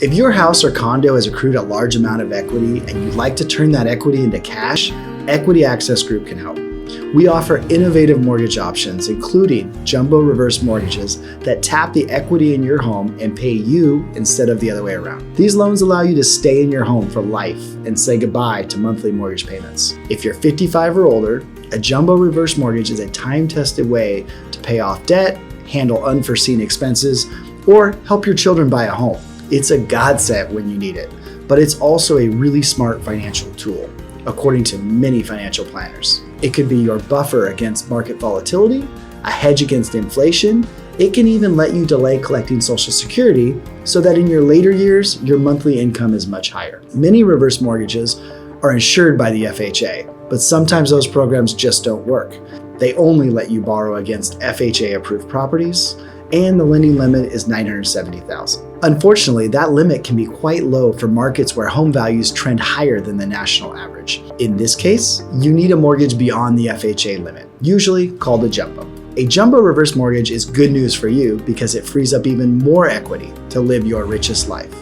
If your house or condo has accrued a large amount of equity and you'd like to turn that equity into cash, Equity Access Group can help. We offer innovative mortgage options, including jumbo reverse mortgages that tap the equity in your home and pay you instead of the other way around. These loans allow you to stay in your home for life and say goodbye to monthly mortgage payments. If you're 55 or older, a jumbo reverse mortgage is a time-tested way to pay off debt, handle unforeseen expenses, or help your children buy a home. It's a godsend when you need it, but it's also a really smart financial tool, according to many financial planners. It could be your buffer against market volatility, a hedge against inflation. It can even let you delay collecting Social Security so that in your later years, your monthly income is much higher. Many reverse mortgages are insured by the FHA, but sometimes those programs just don't work. They only let you borrow against FHA-approved properties, and the lending limit is $970,000. Unfortunately, that limit can be quite low for markets where home values trend higher than the national average. In this case, you need a mortgage beyond the FHA limit, usually called a jumbo. A jumbo reverse mortgage is good news for you because it frees up even more equity to live your richest life.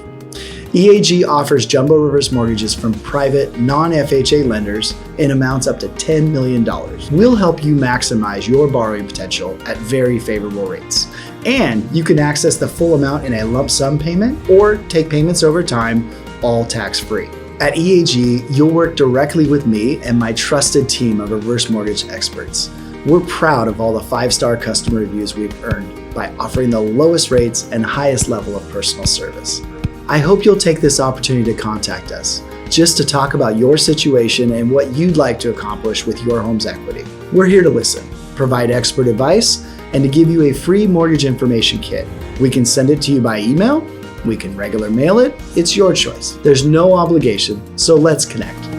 EAG offers jumbo reverse mortgages from private, non-FHA lenders in amounts up to $10 million. We'll help you maximize your borrowing potential at very favorable rates. And you can access the full amount in a lump sum payment or take payments over time, all tax-free. At EAG, you'll work directly with me and my trusted team of reverse mortgage experts. We're proud of all the 5-star customer reviews we've earned by offering the lowest rates and highest level of personal service. I hope you'll take this opportunity to contact us just to talk about your situation and what you'd like to accomplish with your home's equity. We're here to listen, provide expert advice, and to give you a free mortgage information kit. We can send it to you by email, we can regular mail it, it's your choice. There's no obligation, so let's connect.